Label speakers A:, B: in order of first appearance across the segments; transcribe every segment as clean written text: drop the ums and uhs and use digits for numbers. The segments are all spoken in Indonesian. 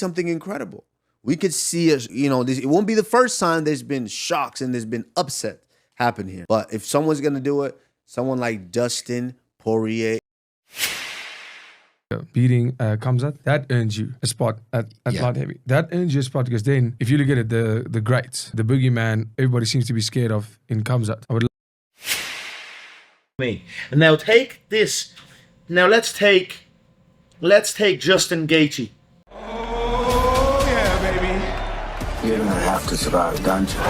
A: something incredible. We could see us, it won't be the first time there's been shocks and there's been upset happen here. But if someone's gonna do it, someone like Dustin Poirier.
B: Beating Khamzat, that earns you a spot at light heavy. That earns you a spot because then, if you look at it, the greats, the boogeyman, everybody seems to be scared of in Khamzat.
C: Me. And now take this. Now let's take Justin Gaethje.
D: Oh yeah, baby.
E: You're gonna have to survive, don't you?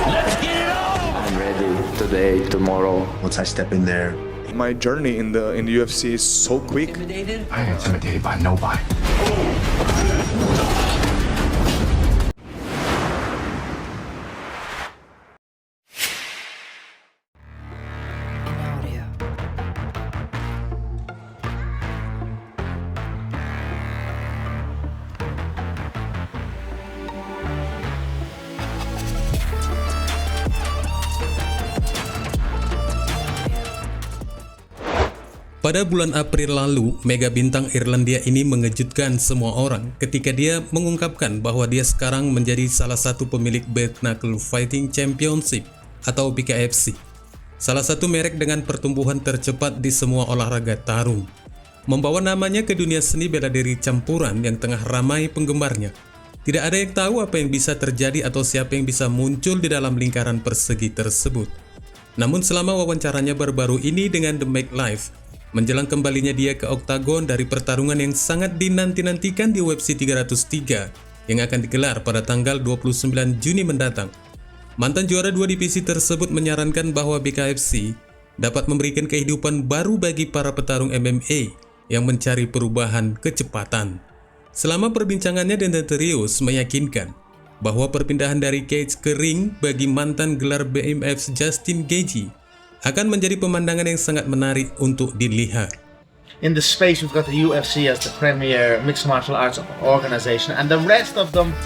D: Let's get it on.
E: I'm ready today, tomorrow.
F: Once I step in there,
G: my journey in the UFC is so quick.
F: I ain't intimidated by nobody.
H: Pada bulan April lalu, mega bintang Irlandia ini mengejutkan semua orang ketika dia mengungkapkan bahwa dia sekarang menjadi salah satu pemilik Bare Knuckle Fighting Championship atau BKFC. Salah satu merek dengan pertumbuhan tercepat di semua olahraga tarung. Membawa namanya ke dunia seni bela diri campuran yang tengah ramai penggemarnya. Tidak ada yang tahu apa yang bisa terjadi atau siapa yang bisa muncul di dalam lingkaran persegi tersebut. Namun selama wawancaranya baru-baru ini dengan The Make Life, menjelang kembalinya dia ke oktagon dari pertarungan yang sangat dinanti-nantikan di UFC 303 yang akan digelar pada tanggal 29 Juni mendatang. Mantan juara dua divisi tersebut menyarankan bahwa BKFC dapat memberikan kehidupan baru bagi para petarung MMA yang mencari perubahan kecepatan. Selama perbincangannya, Demetrius meyakinkan bahwa perpindahan dari cage ke ring bagi mantan gelar BMF Justin Gaethje akan menjadi pemandangan yang sangat menarik untuk dilihat.
C: In the space, we've got the UFC as the premier mixed martial arts organization, and the rest of them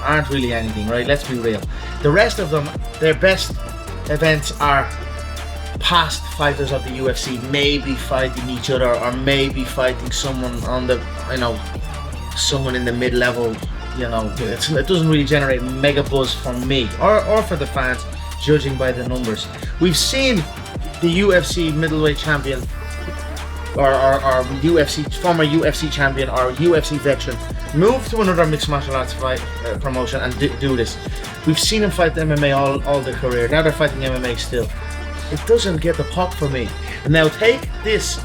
C: aren't really anything, right? Let's be real. The rest of them, their best events are past fighters of the UFC, maybe fighting each other or maybe fighting someone on the, someone in the mid-level. It doesn't really generate mega buzz for me or for the fans, judging by the numbers. We've seen the UFC middleweight champion or former UFC champion or UFC veteran move to another mixed martial arts fight promotion and do this. We've seen him fight MMA all their career. Now they're fighting MMA still. It doesn't get the pop for me. And now take this.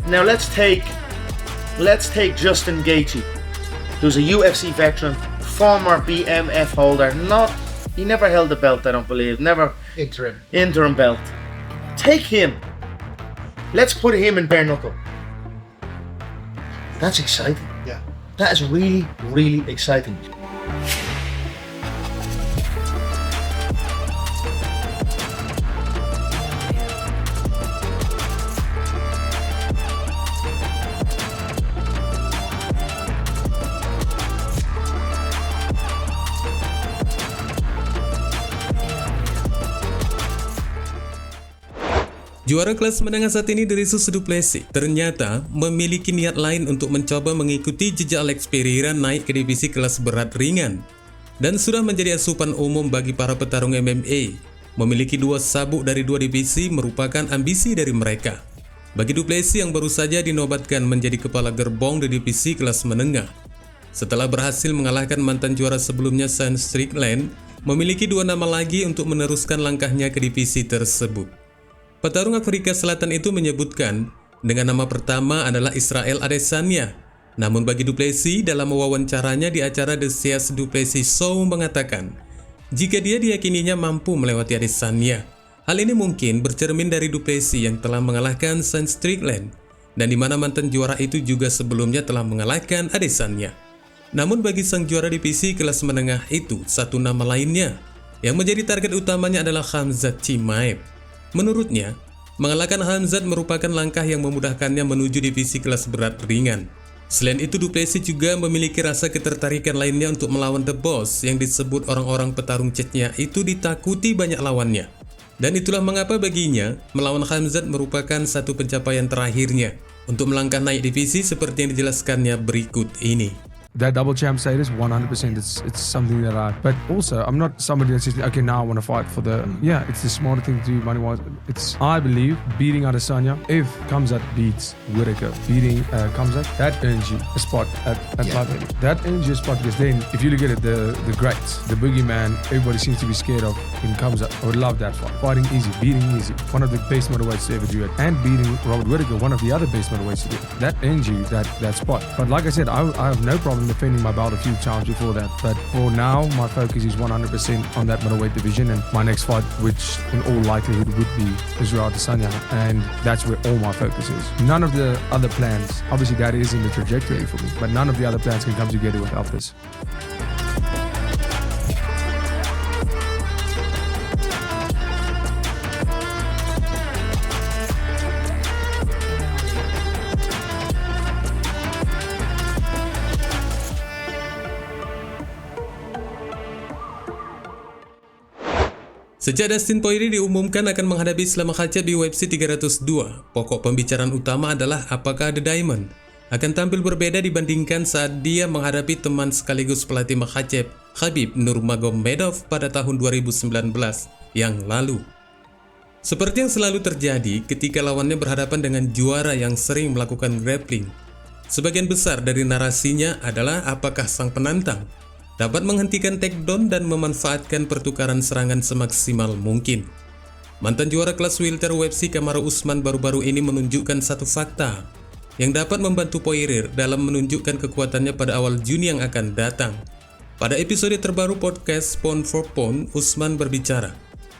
C: Now let's take Justin Gaethje, who's a UFC veteran, former BMF holder. He never held the belt, I don't believe. Never. Interim belt. Take him. Let's put him in bare knuckle. That's exciting.
D: Yeah.
C: That is really, really exciting.
H: Juara kelas menengah saat ini Jesus du Plessis ternyata memiliki niat lain untuk mencoba mengikuti jejak Alex Pereira naik ke divisi kelas berat ringan. Dan sudah menjadi asupan umum bagi para petarung MMA. Memiliki dua sabuk dari dua divisi merupakan ambisi dari mereka. Bagi du Plessis yang baru saja dinobatkan menjadi kepala gerbong di divisi kelas menengah. Setelah berhasil mengalahkan mantan juara sebelumnya Sean Strickland, memiliki dua nama lagi untuk meneruskan langkahnya ke divisi tersebut. Petarung Afrika Selatan itu menyebutkan dengan nama pertama adalah Israel Adesanya. Namun bagi du Plessis, dalam wawancaranya di acara The Seas du Plessis Show mengatakan, jika dia diyakininya mampu melewati Adesanya. Hal ini mungkin bercermin dari du Plessis yang telah mengalahkan Sean Strickland, dan di mana mantan juara itu juga sebelumnya telah mengalahkan Adesanya. Namun bagi sang juara divisi kelas menengah itu, satu nama lainnya yang menjadi target utamanya adalah Khamzat Chimaev. Menurutnya, mengalahkan Khamzat merupakan langkah yang memudahkannya menuju divisi kelas berat ringan. Selain itu, du Plessis juga memiliki rasa ketertarikan lainnya untuk melawan The Boss yang disebut orang-orang petarung Chechnya itu ditakuti banyak lawannya. Dan itulah mengapa baginya, melawan Khamzat merupakan satu pencapaian terakhirnya untuk melangkah naik divisi seperti yang dijelaskannya berikut ini.
B: that double champ status, 100%. It's something that but also I'm not somebody that says, okay, now I want to fight for the, it's the smarter thing to do money-wise. I believe beating Adesanya, if Khamzat beats Whittaker, beating Khamzat, that earns you a spot at light heavy. That earns you a spot because then, if you look at it, the greats, the boogeyman, everybody seems to be scared of in Khamzat. I would love that fight. Fighting easy, beating easy. One of the best middleweights to ever do it. And beating Robert Whittaker, one of the other best middleweights to do it. That earns you that spot. But like I said, I have no problem defending my belt a few times before that. But for now, my focus is 100% on that middleweight division, and my next fight, which in all likelihood would be Israel Adesanya, and that's where all my focus is. None of the other plans, obviously that is in the trajectory for me, but none of the other plans can come together without this.
H: Sejak Dustin Poirier diumumkan akan menghadapi Islam Makhachev di UFC 302, pokok pembicaraan utama adalah apakah The Diamond akan tampil berbeda dibandingkan saat dia menghadapi teman sekaligus pelatih Makhachev, Khabib Nurmagomedov pada tahun 2019 yang lalu. Seperti yang selalu terjadi ketika lawannya berhadapan dengan juara yang sering melakukan grappling, sebagian besar dari narasinya adalah apakah sang penantang dapat menghentikan takedown dan memanfaatkan pertukaran serangan semaksimal mungkin. Mantan juara kelas welter UFC Kamaru Usman baru-baru ini menunjukkan satu fakta yang dapat membantu Poirier dalam menunjukkan kekuatannya pada awal Juni yang akan datang. Pada episode terbaru podcast Pound for Pound, Usman berbicara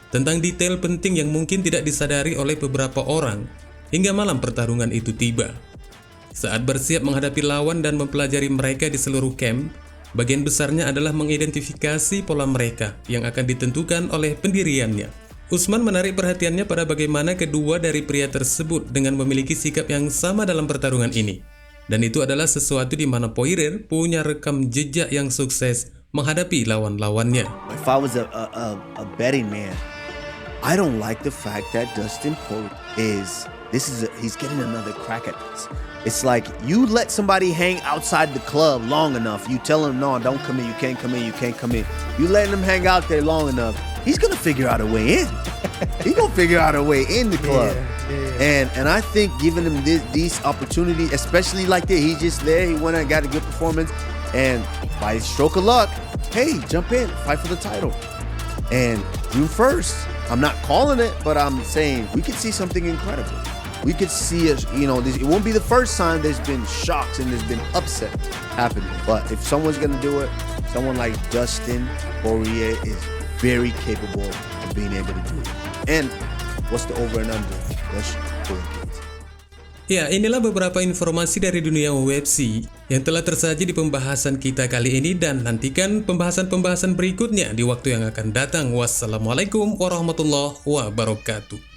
H: tentang detail penting yang mungkin tidak disadari oleh beberapa orang hingga malam pertarungan itu tiba. Saat bersiap menghadapi lawan dan mempelajari mereka di seluruh camp, bagian besarnya adalah mengidentifikasi pola mereka yang akan ditentukan oleh pendiriannya. Usman menarik perhatiannya pada bagaimana kedua dari pria tersebut dengan memiliki sikap yang sama dalam pertarungan ini. Dan itu adalah sesuatu di mana Poirier punya rekam jejak yang sukses menghadapi lawan-lawannya.
A: If I was a betting man, I don't like the fact that Dustin Poirier he's getting another crack at this. It's like you let somebody hang outside the club long enough. You tell him, no, don't come in. You can't come in. You can't come in. You letting him hang out there long enough. He's gonna figure out a way in. He's gonna figure out a way in the club. And I think giving him these opportunities, especially like that, he's just there. He went and got a good performance, and by stroke of luck, hey, jump in, fight for the title. And June 1st, I'm not calling it, but I'm saying we could see something incredible. We could see it won't be the first time there's been shocks and there's been upset happening. But if someone's going to do it, someone like Dustin Poirier is very capable of being able to do it. And what's the over and under? Let's go.
H: Ya, inilah beberapa informasi dari dunia UFC yang telah tersaji di pembahasan kita kali ini, dan nantikan pembahasan-pembahasan berikutnya di waktu yang akan datang. Wassalamualaikum warahmatullahi wabarakatuh.